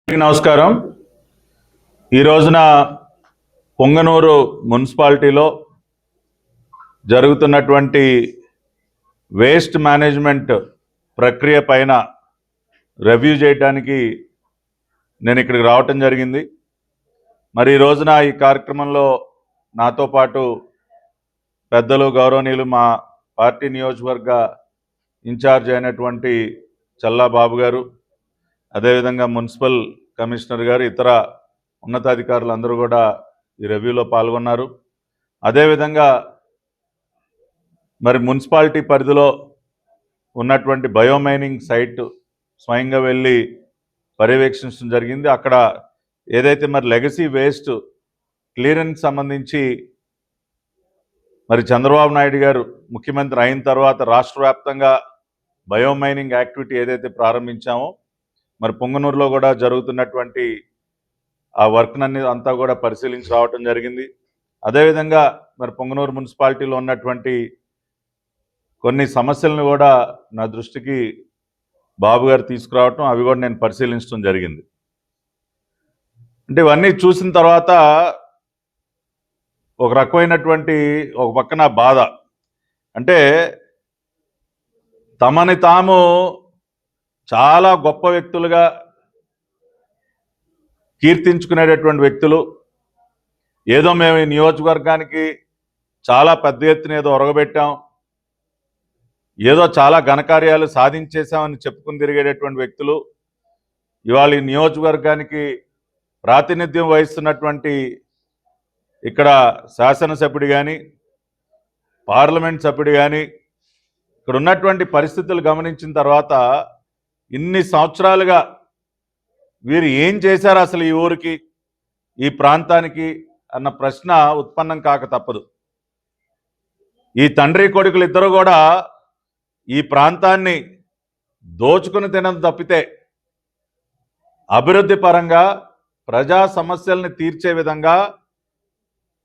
నమస్కారం. ఈ రోజున పొంగనూరు మున్సిపాలిటీలో జరుగుతున్నటువంటి వేస్ట్ మేనేజ్మెంట్ ప్రక్రియ పైన రివ్యూ చేయడానికి నేను ఇక్కడికి రావటం జరిగింది. మరి ఈ రోజున ఈ కార్యక్రమంలో నాతో పాటు పెద్దలు గౌరవనీయులు మా పార్టీ నియోజకవర్గ ఇన్ఛార్జ్ అయినటువంటి చల్లా బాబు గారు, అదేవిధంగా మున్సిపల్ కమిషనర్ గారు, ఇతర ఉన్నతాధికారులు అందరూ కూడా ఈ రివ్యూలో పాల్గొన్నారు. అదేవిధంగా మరి మున్సిపాలిటీ పరిధిలో ఉన్నటువంటి బయోమైనింగ్ సైట్ స్వయంగా వెళ్ళి పర్యవేక్షించడం జరిగింది. అక్కడ ఏదైతే మరి లెగసీ వేస్ట్ క్లియరెన్స్ సంబంధించి మరి చంద్రబాబు నాయుడు గారు ముఖ్యమంత్రి అయిన తర్వాత రాష్ట్ర వ్యాప్తంగా బయోమైనింగ్ యాక్టివిటీ ఏదైతే ప్రారంభించామో మరి పొంగనూరులో కూడా జరుగుతున్నటువంటి ఆ వర్క్ అంతా కూడా పరిశీలించి రావటం జరిగింది. అదేవిధంగా మరి పొంగనూరు మున్సిపాలిటీలో ఉన్నటువంటి కొన్ని సమస్యలను కూడా నా దృష్టికి బాబు గారు తీసుకురావటం, అవి కూడా నేను పరిశీలించడం జరిగింది. అంటే ఇవన్నీ చూసిన తర్వాత ఒక రకమైనటువంటి ఒక పక్కన బాధ, అంటే తమని తాము చాలా గొప్ప వ్యక్తులుగా కీర్తించుకునేటటువంటి వ్యక్తులు, ఏదో మేము ఈ నియోజకవర్గానికి చాలా పెద్ద ఎత్తున ఏదో ఒరగబెట్టాం, ఏదో చాలా ఘనకార్యాలు సాధించేశామని చెప్పుకుని తిరిగేటటువంటి వ్యక్తులు ఇవాళ ఈ నియోజకవర్గానికి ప్రాతినిధ్యం వహిస్తున్నటువంటి ఇక్కడ శాసనసభ్యుడు కానీ పార్లమెంట్ సభ్యుడు కానీ ఇక్కడ ఉన్నటువంటి పరిస్థితులు గమనించిన తర్వాత ఇన్ని సంవత్సరాలుగా వీరు ఏం చేశారు అసలు ఈ ఊరికి, ఈ ప్రాంతానికి అన్న ప్రశ్న ఉత్పన్నం కాక తప్పదు. ఈ తండ్రి కొడుకులు ఇద్దరు కూడా ఈ ప్రాంతాన్ని దోచుకుని తినడం తప్పితే అభివృద్ధి పరంగా ప్రజా సమస్యల్ని తీర్చే విధంగా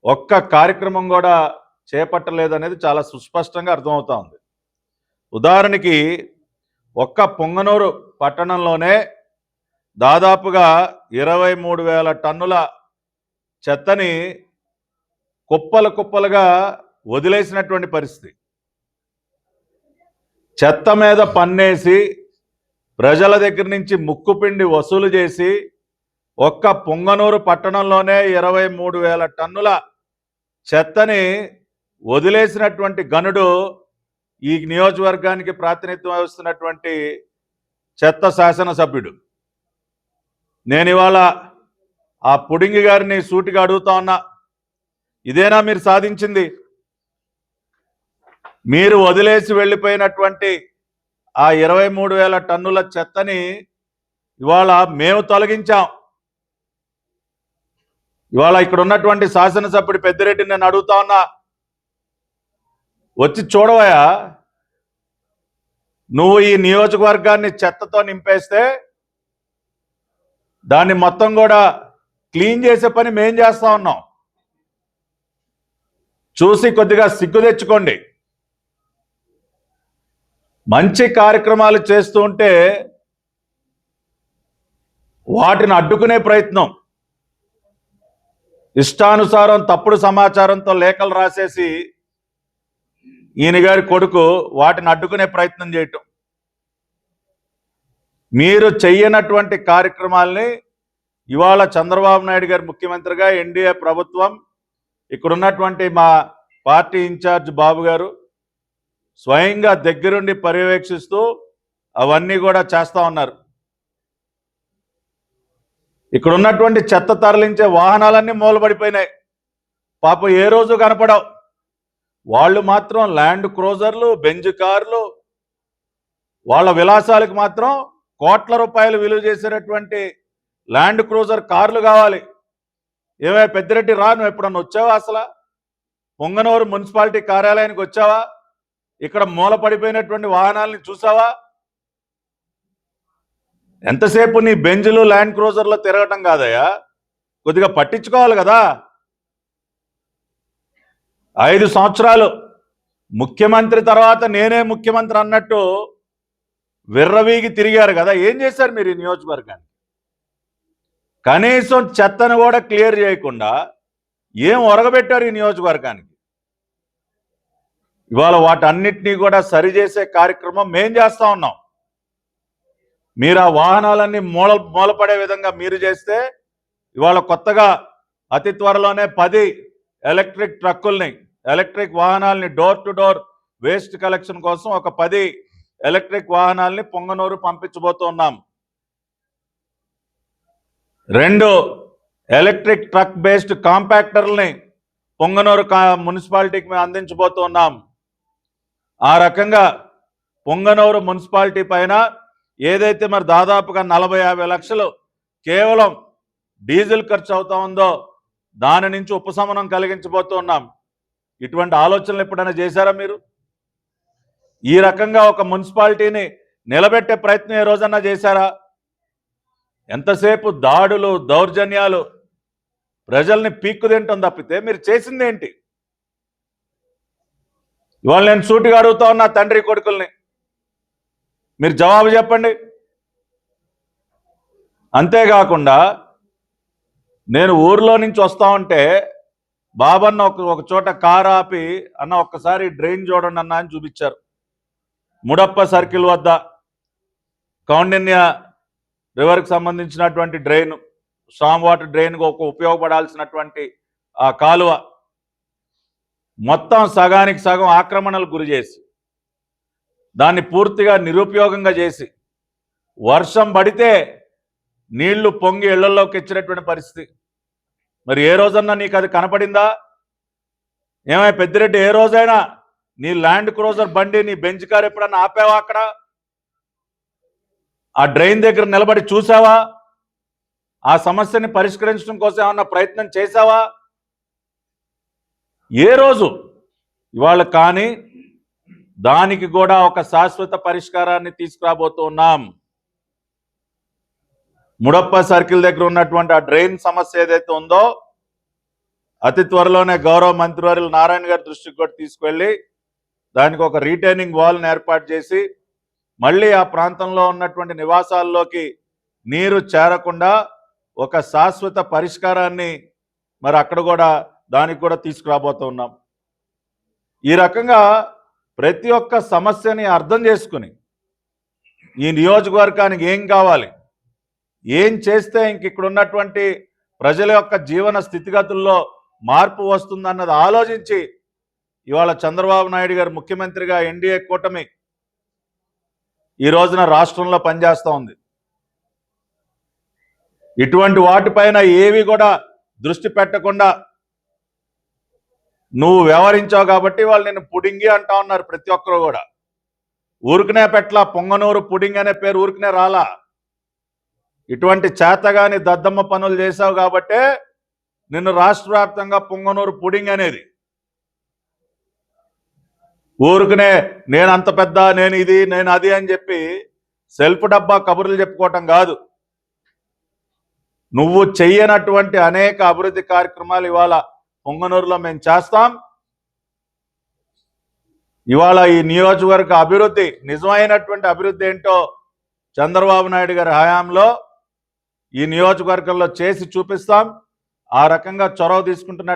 ఒక్క కార్యక్రమం కూడా చేపట్టలేదనేది చాలా సుస్పష్టంగా అర్థమవుతా ఉంది. ఉదాహరణకి ఒక్క పొంగనూరు పట్టణంలోనే దాదాపుగా 23,000 టన్నుల చెత్తని కుప్పలు కుప్పలుగా వదిలేసినటువంటి పరిస్థితి. చెత్త మీద పన్నేసి ప్రజల దగ్గర నుంచి ముక్కుపిండి వసూలు చేసి ఒక్క పొంగనూరు పట్టణంలోనే 23,000 టన్నుల చెత్తని వదిలేసినటువంటి గనుడు ఈ నియోజకవర్గానికి ప్రాతినిధ్యం వహిస్తున్నటువంటి చెత్త శాసనసభ్యుడు. నేను ఇవాళ ఆ పుడింగి గారిని సూటిగా అడుగుతా ఉన్నా, ఇదేనా మీరు సాధించింది? మీరు వదిలేసి వెళ్ళిపోయినటువంటి ఆ 23,000 టన్నుల చెత్తని ఇవాళ మేము తొలగించాం. ఇవాళ ఇక్కడ ఉన్నటువంటి శాసనసభ్యుడు పెద్దిరెడ్డిని నేను అడుగుతా ఉన్నా, వచ్చి చూడవయా, నువ్వు ఈ నియోజకవర్గాన్ని చెత్తతో నింపేస్తే దాన్ని మొత్తం కూడా క్లీన్ చేసే పని మేం చేస్తా ఉన్నాం. చూసి కొద్దిగా సిగ్గు తెచ్చుకోండి. మంచి కార్యక్రమాలు చేస్తూ ఉంటే వాటిని అడ్డుకునే ప్రయత్నం, ఇష్టానుసారం తప్పుడు సమాచారంతో లేఖలు రాసేసి ఈయన గారి కొడుకు వాటిని అడ్డుకునే ప్రయత్నం చేయటం, మీరు చెయ్యనటువంటి కార్యక్రమాల్ని ఇవాళ చంద్రబాబు నాయుడు గారు ముఖ్యమంత్రిగా, ఎన్డీఏ ప్రభుత్వం, ఇక్కడున్నటువంటి మా పార్టీ ఇన్ఛార్జ్ బాబు గారు స్వయంగా దగ్గరుండి పర్యవేక్షిస్తూ అవన్నీ కూడా చేస్తూ ఉన్నారు. ఇక్కడ ఉన్నటువంటి చెత్త తరలించే వాహనాలన్నీ మూలబడిపోయినాయి. పాపం ఏ రోజు కనపడవు. వాళ్ళు మాత్రం ల్యాండ్ క్రూజర్లు, బెంజ్ కార్లు, వాళ్ళ విలాసాలకు మాత్రం కోట్ల రూపాయలు విలువ చేసేటటువంటి ల్యాండ్ క్రూజర్ కార్లు కావాలి. ఏమే పెద్దిరెడ్డి రా, నువ్వు ఎప్పుడన్నా వచ్చావా? అసలు పొంగనూరు మున్సిపాలిటీ కార్యాలయానికి వచ్చావా? ఇక్కడ మూల పడిపోయినటువంటి వాహనాలని చూసావా? ఎంతసేపు నీ బెంజ్లు ల్యాండ్ క్రూజర్లో తిరగటం కాదయ్యా, కొద్దిగా పట్టించుకోవాలి కదా. 5 సంవత్సరాలు ముఖ్యమంత్రి తర్వాత నేనే ముఖ్యమంత్రి అన్నట్టు విర్రవీగి తిరిగారు కదా. ఏం చేశారు మీరు ఈ నియోజకవర్గాన్ని? కనీసం చెత్తను కూడా క్లియర్ చేయకుండా ఏం ఒరగబెట్టారు ఈ నియోజకవర్గానికి? ఇవాళ వాటన్నిటినీ కూడా సరిచేసే కార్యక్రమం మేం చేస్తా ఉన్నాం. మీరు ఆ వాహనాలన్నీ మూలపడే విధంగా మీరు చేస్తే ఇవాళ కొత్తగా అతి త్వరలోనే 10 ఎలక్ట్రిక్ ట్రక్కుల్ని, ఎలక్ట్రిక్ వాహనాలని door to door waste collection కోసం ఒక 10 ఎలక్ట్రిక్ వాహనాలని పొంగనూరు పంపించబోతున్నాం. 2 ఎలక్ట్రిక్ ట్రక్ బేస్డ్ కాంపాక్టర్లని పొంగనూరు మున్సిపాలిటీకి మేము అందించబోతున్నాం. ఆ రకంగా పొంగనూరు మున్సిపాలిటీ పైన ఏదైతే మరి దాదాపుగా 40-50 లక్షలు కేవలం డీజిల్ ఖర్చు అవుతా ఉందో దాని నుంచి ఉపశమనం కలిగించబోతున్నాం. ఇటువంటి ఆలోచనలు ఎప్పుడైనా చేశారా మీరు? ఈ రకంగా ఒక మున్సిపాలిటీని నిలబెట్టే ప్రయత్నం ఏ రోజన్నా చేశారా? ఎంతసేపు దాడులు, దౌర్జన్యాలు, ప్రజల్ని పీక్కుతింటం తప్పితే మీరు చేసింది ఏంటి? ఇవాళ నేను సూటిగా అడుగుతా ఉన్నా తండ్రి కొడుకుల్ని, మీరు జవాబు చెప్పండి. అంతేకాకుండా నేను ఊర్లో నుంచి వస్తా ఉంటే బాబన్న ఒక చోట కారు ఆపి, అన్న ఒక్కసారి డ్రైన్ చూడండి అన్న అని చూపించారు. ముడప్ప సర్కిల్ వద్ద కౌండిన్య రివర్కి సంబంధించినటువంటి డ్రైన్, స్టామ్ వాటర్ డ్రైన్కు ఉపయోగపడాల్సినటువంటి ఆ కాలువ మొత్తం సగానికి సగం ఆక్రమణలకు గురి చేసి దాన్ని పూర్తిగా నిరుపయోగంగా చేసి వర్షం పడితే నీళ్లు పొంగి ఇళ్లలోకి ఇచ్చినటువంటి పరిస్థితి. మరి ఏ రోజన్నా నీకు అది కనపడిందా? ఏమై పెద్దిరెడ్డి, ఏ రోజైనా నీ ల్యాండ్ క్రూజర్ బండి, నీ బెంచ్ కార్ ఎప్పుడన్నా ఆపావా? అక్కడ ఆ డ్రైన్ దగ్గర నిలబడి చూసావా? ఆ సమస్యని పరిష్కరించడం కోసం ఏమన్నా ప్రయత్నం చేశావా? ఏ రోజు? ఇవాళ కానీ దానికి కూడా ఒక శాశ్వత పరిష్కారాన్ని తీసుకురాబోతున్నాం. ముడప్ప సర్కిల్ దగ్గర ఉన్నటువంటి ఆ డ్రైన్ సమస్య ఏదైతే ఉందో అతి త్వరలోనే గౌరవ మంత్రివర్యులు నారాయణ గారి దృష్టికి కూడా తీసుకెళ్ళి దానికి ఒక రీటైనింగ్ వాల్ని ఏర్పాటు చేసి మళ్ళీ ఆ ప్రాంతంలో ఉన్నటువంటి నివాసాల్లోకి నీరు చేరకుండా ఒక శాశ్వత పరిష్కారాన్ని మరి అక్కడ కూడా దానికి కూడా తీసుకురాబోతున్నాం. ఈ రకంగా ప్రతి ఒక్క సమస్యని అర్థం చేసుకుని ఈ నియోజకవర్గానికి ఏం కావాలి, ఏం చేస్తే ఇంక ఇక్కడ ఉన్నటువంటి ప్రజల యొక్క జీవన స్థితిగతుల్లో మార్పు వస్తుందన్నది ఆలోచించి ఇవాళ చంద్రబాబు నాయుడు గారు ముఖ్యమంత్రిగా ఎన్డీఏ కూటమి ఈ రోజున రాష్ట్రంలో పనిచేస్తూ ఉంది. ఇటువంటి వాటిపైన ఏవి కూడా దృష్టి పెట్టకుండా నువ్వు వ్యవహరించావు కాబట్టి వాళ్ళు నేను పుడింగి అంటా ఉన్నారు. ప్రతి ఒక్కరు కూడా ఊరికనే పెట్ల పొంగనూరు పుడింగ్ అనే పేరు ఊరికనే రాలా. ఇటువంటి చేతగాని దద్దమ్మ పనులు చేశావు కాబట్టే నిన్ను రాష్ట్ర వ్యాప్తంగా పొంగనూరు పుడింగ్ అనేది. ఊరికనే నేను అంత పెద్ద, నేను ఇది, నేను అది అని చెప్పి సెల్ఫ్ డబ్బా కబుర్లు చెప్పుకోవటం కాదు. నువ్వు చెయ్యనటువంటి అనేక అభివృద్ధి కార్యక్రమాలు ఇవాళ పొంగనూరులో మేము చేస్తాం. ఇవాళ ఈ నియోజకవర్గ అభివృద్ధి, నిజమైనటువంటి అభివృద్ధి ఏంటో చంద్రబాబు నాయుడు గారి హయాంలో ఈ నియోజకవర్గంలో చేసి చూపిస్తాం. ఆ రకంగా చొరవ తీసుకుంటున్న